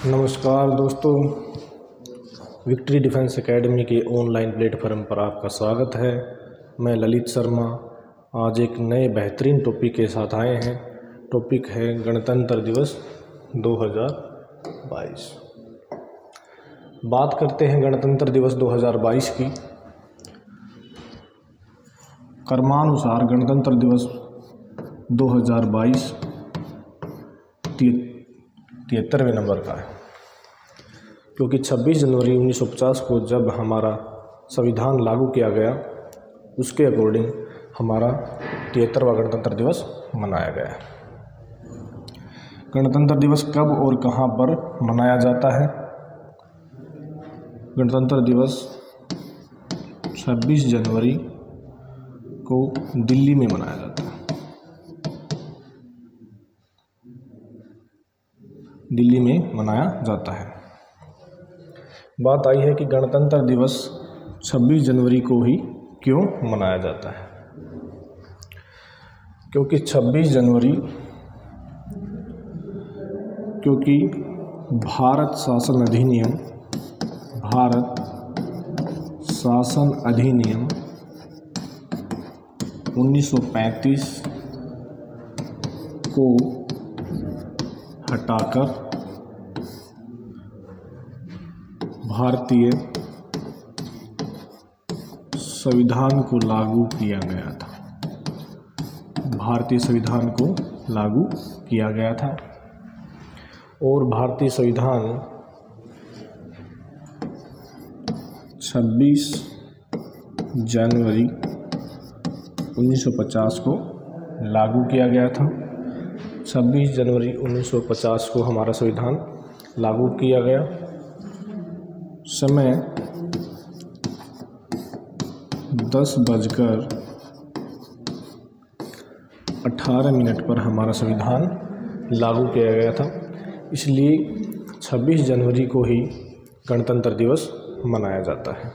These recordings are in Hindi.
नमस्कार दोस्तों, विक्ट्री डिफेंस एकेडमी के ऑनलाइन प्लेटफॉर्म पर आपका स्वागत है। मैं ललित शर्मा आज एक नए बेहतरीन टॉपिक के साथ आए हैं। टॉपिक है गणतंत्र दिवस 2022। बात करते हैं गणतंत्र दिवस 2022 की। क्रमानुसार गणतंत्र दिवस 2022 73वें नंबर का है, क्योंकि 26 जनवरी 1950 को जब हमारा संविधान लागू किया गया उसके अकॉर्डिंग हमारा 73वां गणतंत्र दिवस मनाया गया है। गणतंत्र दिवस कब और कहाँ पर मनाया जाता है? गणतंत्र दिवस 26 जनवरी को दिल्ली में मनाया जाता है। दिल्ली में मनाया जाता है। बात आई है कि गणतंत्र दिवस 26 जनवरी को ही क्यों मनाया जाता है? क्योंकि 26 जनवरी भारत शासन अधिनियम 1935 को हटाकर भारतीय संविधान को लागू किया गया था। भारतीय संविधान को लागू किया गया था और भारतीय संविधान 26 जनवरी 1950 को लागू किया गया था। 26 जनवरी 1950 को हमारा संविधान लागू किया गया। समय 10:18 पर हमारा संविधान लागू किया गया था। इसलिए 26 जनवरी को ही गणतंत्र दिवस मनाया जाता है।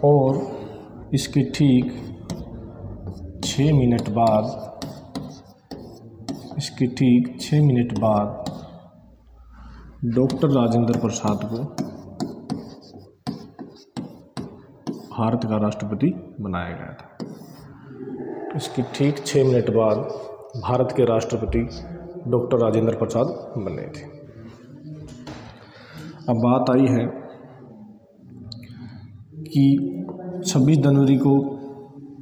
और इसके ठीक 6 मिनट बाद डॉक्टर राजेंद्र प्रसाद को भारत का राष्ट्रपति बनाया गया था। इसके ठीक 6 मिनट बाद भारत के राष्ट्रपति डॉक्टर राजेंद्र प्रसाद बने थे। अब बात आई है कि 26 जनवरी को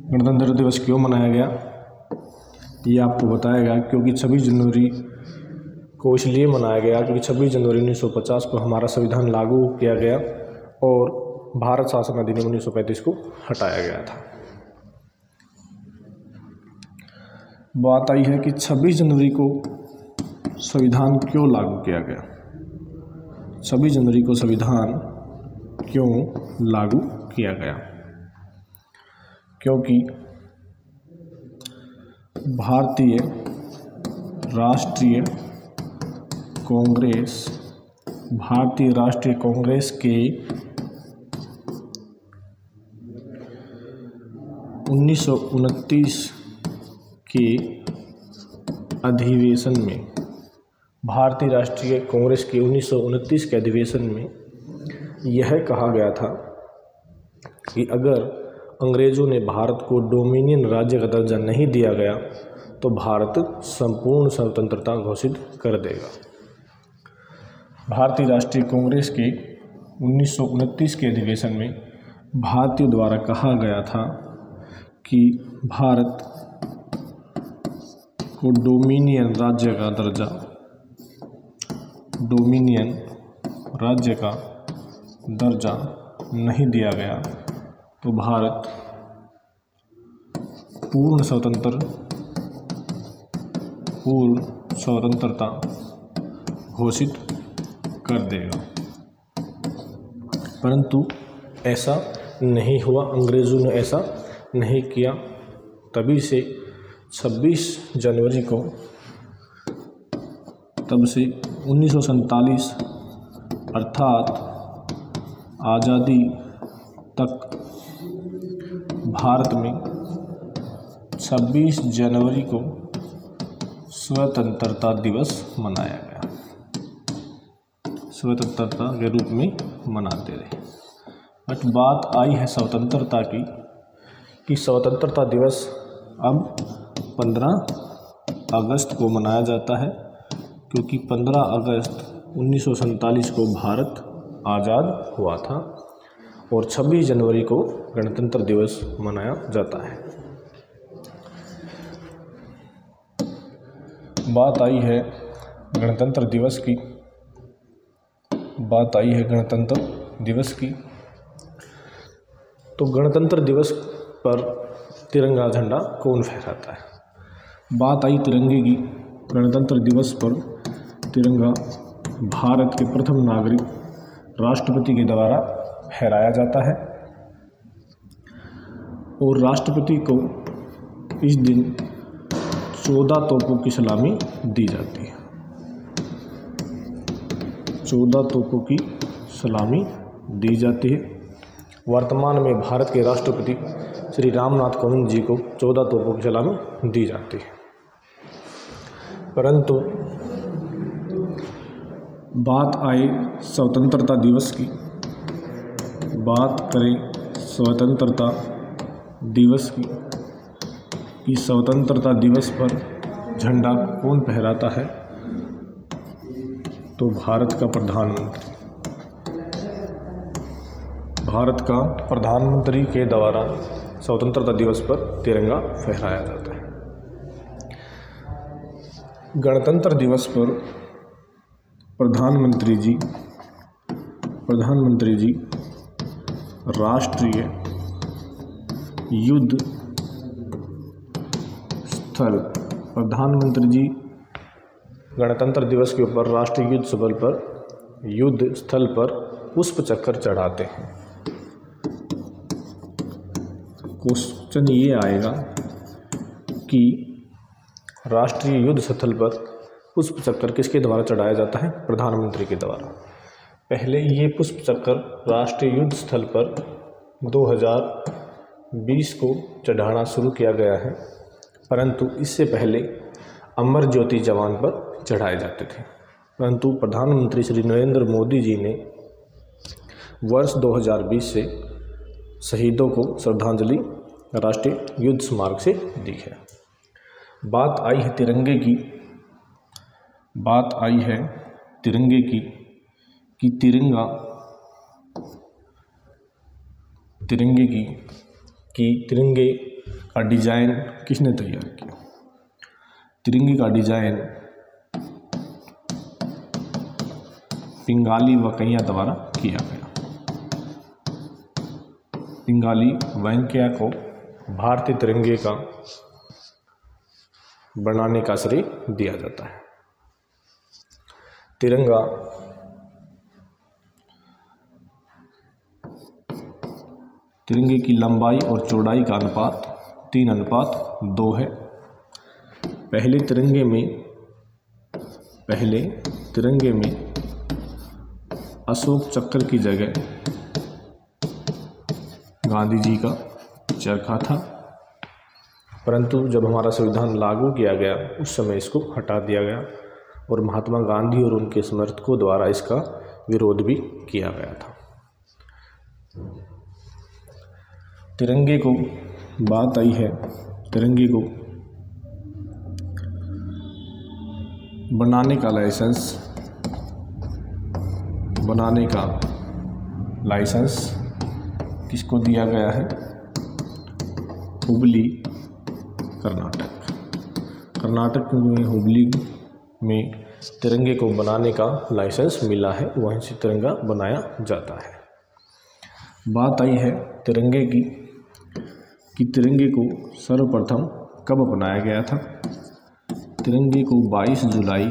गणतंत्र दिवस क्यों मनाया गया। ये आपको बताया गया क्योंकि 26 जनवरी को इसलिए मनाया गया क्योंकि 26 जनवरी 1950 को हमारा संविधान लागू किया गया और भारत शासन अधिनियम 1935 को हटाया गया था। बात आई है कि 26 जनवरी को संविधान क्यों लागू किया गया। 26 जनवरी को संविधान क्यों लागू किया गया? क्योंकि भारतीय राष्ट्रीय कांग्रेस के 1929 के अधिवेशन में भारतीय राष्ट्रीय कांग्रेस के 1929 के अधिवेशन में यह कहा गया था कि अगर अंग्रेज़ों ने भारत को डोमिनियन राज्य का दर्जा नहीं दिया गया तो भारत संपूर्ण स्वतंत्रता घोषित कर देगा। भारतीय राष्ट्रीय कांग्रेस के 1929 के अधिवेशन में भारतीयों द्वारा कहा गया था कि भारत को डोमिनियन राज्य का दर्जा नहीं दिया गया तो भारत पूर्ण स्वतंत्रता घोषित कर देगा। परंतु ऐसा नहीं हुआ, अंग्रेज़ों ने ऐसा नहीं किया। तभी से 26 जनवरी को तब से 1947 अर्थात आज़ादी तक भारत में 26 जनवरी को स्वतंत्रता दिवस मनाया गया। स्वतंत्रता के रूप में मनाते रहे। बट बात आई है स्वतंत्रता की कि स्वतंत्रता दिवस अब 15 अगस्त को मनाया जाता है, क्योंकि 15 अगस्त 1947 को भारत आज़ाद हुआ था और 26 जनवरी को गणतंत्र दिवस मनाया जाता है। बात आई है गणतंत्र दिवस की। तो गणतंत्र दिवस पर तिरंगा झंडा कौन फहराता है। बात आई तिरंगे की। गणतंत्र दिवस पर तिरंगा भारत के प्रथम नागरिक राष्ट्रपति के द्वारा फहराया जाता है और राष्ट्रपति को इस दिन 14 तोपों की सलामी दी जाती है। 14 तोपों की सलामी दी जाती है। वर्तमान में भारत के राष्ट्रपति श्री रामनाथ कोविंद जी को 14 तोपों की सलामी दी जाती है। परंतु बात आए स्वतंत्रता दिवस की। बात करें स्वतंत्रता दिवस की कि स्वतंत्रता दिवस पर झंडा कौन फहराता है, तो भारत का प्रधानमंत्री के द्वारा स्वतंत्रता दिवस पर तिरंगा फहराया जाता है। गणतंत्र दिवस पर प्रधानमंत्री जी राष्ट्रीय युद्ध स्थल, प्रधानमंत्री जी गणतंत्र दिवस के ऊपर राष्ट्रीय युद्ध स्थल पर पुष्प चक्र चढ़ाते हैं। क्वेश्चन ये आएगा कि राष्ट्रीय युद्ध स्थल पर पुष्प चक्र किसके द्वारा चढ़ाया जाता है। प्रधानमंत्री के द्वारा। पहले ये पुष्प चक्र राष्ट्रीय युद्ध स्थल पर 2020 को चढ़ाना शुरू किया गया है, परंतु इससे पहले अमर ज्योति जवान पर चढ़ाए जाते थे। परंतु प्रधानमंत्री श्री नरेंद्र मोदी जी ने वर्ष 2020 से शहीदों को श्रद्धांजलि राष्ट्रीय युद्ध स्मारक से दी है। बात आई है तिरंगे की। कि तिरंगे का डिजाइन किसने तैयार किया। तिरंगे का डिजाइन पिंगाली वकैया द्वारा किया गया। पिंगाली वकैया को भारतीय तिरंगे का बनाने का श्रेय दिया जाता है। तिरंगे की लंबाई और चौड़ाई का अनुपात 3:2 है। पहले तिरंगे में अशोक चक्र की जगह गांधी जी का चरखा था, परंतु जब हमारा संविधान लागू किया गया उस समय इसको हटा दिया गया और महात्मा गांधी और उनके समर्थकों द्वारा इसका विरोध भी किया गया था। तिरंगे को बात आई है तिरंगे को बनाने का लाइसेंस किसको दिया गया है। हुबली कर्नाटक में हुबली में तिरंगे को बनाने का लाइसेंस मिला है, वहीं से तिरंगा बनाया जाता है। बात आई है तिरंगे की कि तिरंगे को सर्वप्रथम कब अपनाया गया था। तिरंगे को 22 जुलाई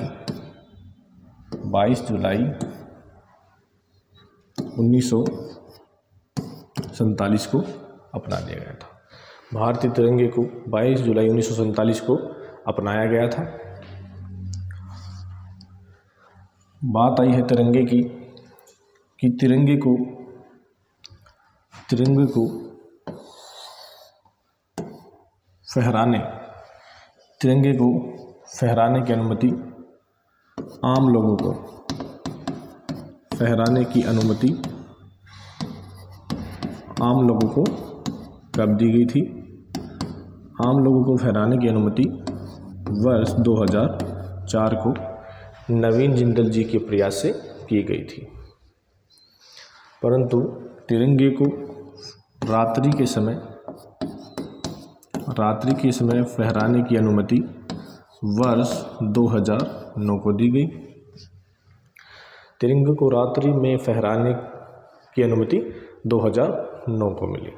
1947 को अपना लिया गया था। भारतीय तिरंगे को 22 जुलाई 1947 को अपनाया गया था। बात आई है तिरंगे की कि तिरंगे को फहराने की अनुमति आम लोगों को फहराने की अनुमति आम लोगों को कब दी गई थी? आम लोगों को फहराने की अनुमति वर्ष 2004 को नवीन जिंदल जी के प्रयास से की गई थी, परंतु तिरंगे को रात्रि के समय फहराने की अनुमति वर्ष 2009 को दी गई। तिरंगे को रात्रि में फहराने की अनुमति 2009 को मिली।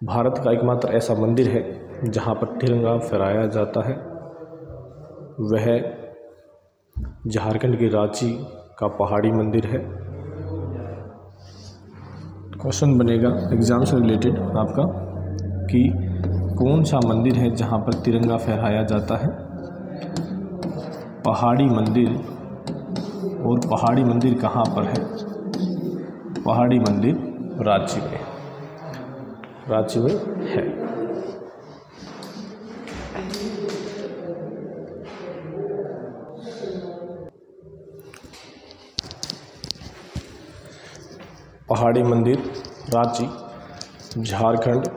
भारत का एकमात्र ऐसा मंदिर है जहां पर तिरंगा फहराया जाता है, वह झारखंड के रांची का पहाड़ी मंदिर है। क्वेश्चन बनेगा एग्जाम से रिलेटेड आपका कि कौन सा मंदिर है जहां पर तिरंगा फहराया जाता है? पहाड़ी मंदिर। और पहाड़ी मंदिर कहाँ पर है? पहाड़ी मंदिर रांची में है। पहाड़ी मंदिर रांची झारखंड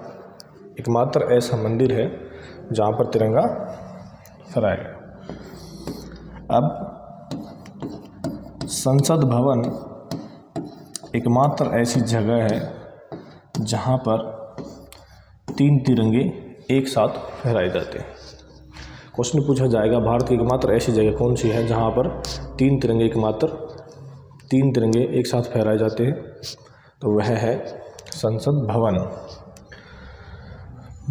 एकमात्र ऐसा मंदिर है जहाँ पर तिरंगा फहराया गया। अब संसद भवन एकमात्र ऐसी जगह है जहाँ पर 3 तिरंगे एक साथ फहराए जाते हैं। क्वेश्चन पूछा जाएगा भारत की एकमात्र ऐसी जगह कौन सी है जहाँ पर 3 तिरंगे एक साथ फहराए जाते हैं, तो वह है संसद भवन।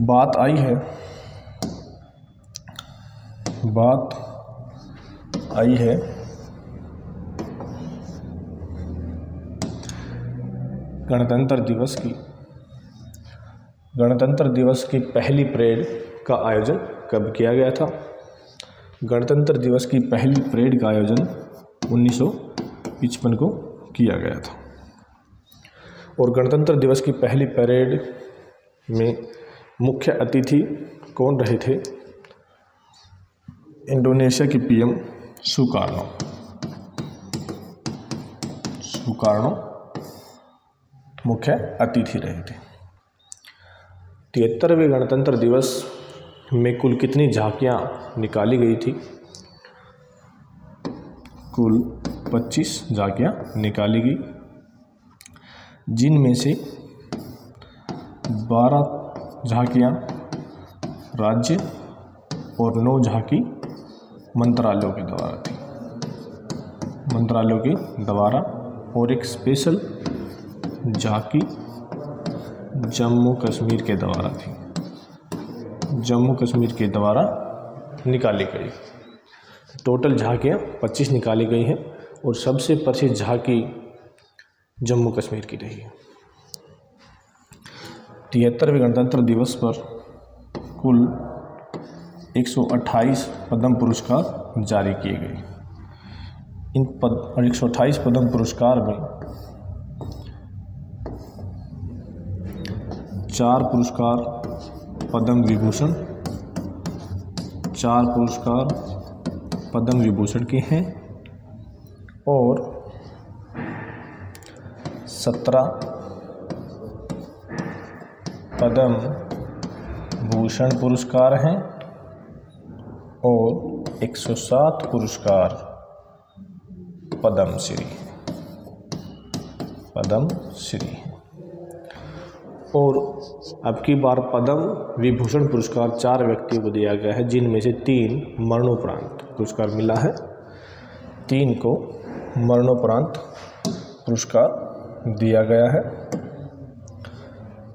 बात आई है गणतंत्र दिवस की पहली परेड का आयोजन कब किया गया था? गणतंत्र दिवस की पहली परेड का आयोजन 1955 को किया गया था। और गणतंत्र दिवस की पहली परेड में मुख्य अतिथि कौन रहे थे? इंडोनेशिया के पीएम सुकार्नो मुख्य अतिथि रहे थे। 73वें गणतंत्र दिवस में कुल कितनी झांकियां निकाली गई थी? कुल 25 झांकियां निकाली गई, जिनमें से 12 झांकियां राज्य और 9 झांकी मंत्रालयों के द्वारा थी। और एक स्पेशल झांकी जम्मू कश्मीर के द्वारा निकाली गई। टोटल झांकियाँ 25 निकाली गई हैं और सबसे प्रसिद्ध झांकी जम्मू कश्मीर की रही है। 73वें गणतंत्र दिवस पर कुल 128 पद्म पुरस्कार जारी किए गए। इन 128 पद्म पुरस्कार में 4 पुरस्कार पद्म विभूषण के हैं और 17 पद्म भूषण पुरस्कार हैं और 107 पुरस्कार पद्मश्री हैं। और अब की बार पद्म विभूषण पुरस्कार 4 व्यक्तियों को दिया गया है, जिनमें से 3 मरणोपरांत पुरस्कार मिला है। 3 को मरणोपरांत पुरस्कार दिया गया है।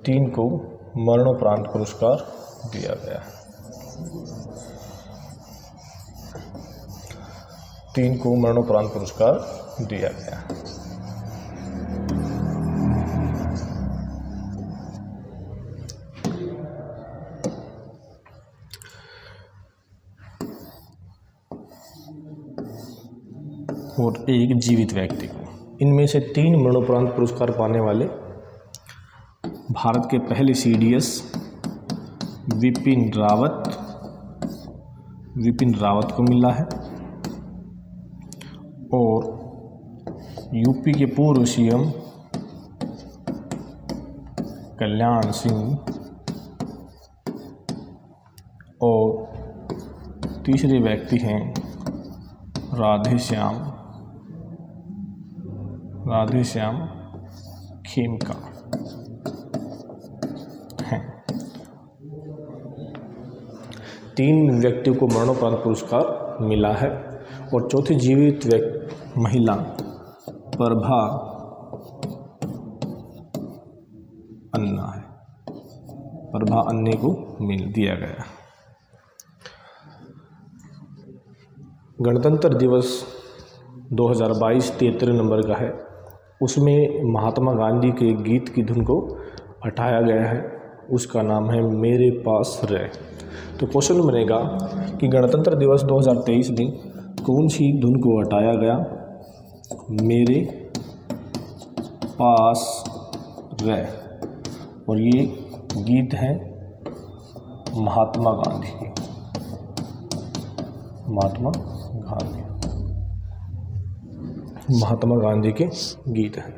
3 को मरणोपरांत पुरस्कार दिया गया है। 3 को मरणोपरांत पुरस्कार दिया गया है। और एक जीवित व्यक्ति को। इनमें से 3 मरणोपरांत पुरस्कार पाने वाले भारत के पहले CDS विपिन रावत को मिला है और यूपी के पूर्व सीएम कल्याण सिंह और तीसरे व्यक्ति हैं राधेश्याम खेमका हैं। 3 व्यक्तियों को मरणोपरांत पुरस्कार मिला है और चौथी जीवित महिला प्रभा अन्ने को मिल दिया गया। गणतंत्र दिवस 2022 73 नंबर का है। उसमें महात्मा गांधी के गीत की धुन को हटाया गया है, उसका नाम है मेरे पास रह। तो क्वेश्चन बनेगा कि गणतंत्र दिवस 2023 में कौन सी धुन को हटाया गया? मेरे पास रह। और ये गीत है महात्मा गांधी के गीत हैं।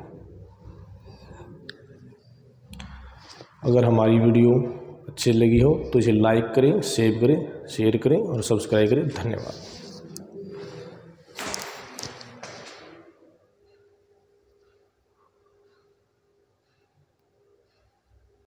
अगर हमारी वीडियो अच्छी लगी हो तो इसे लाइक करें, शेयर करें और सब्सक्राइब करें। धन्यवाद।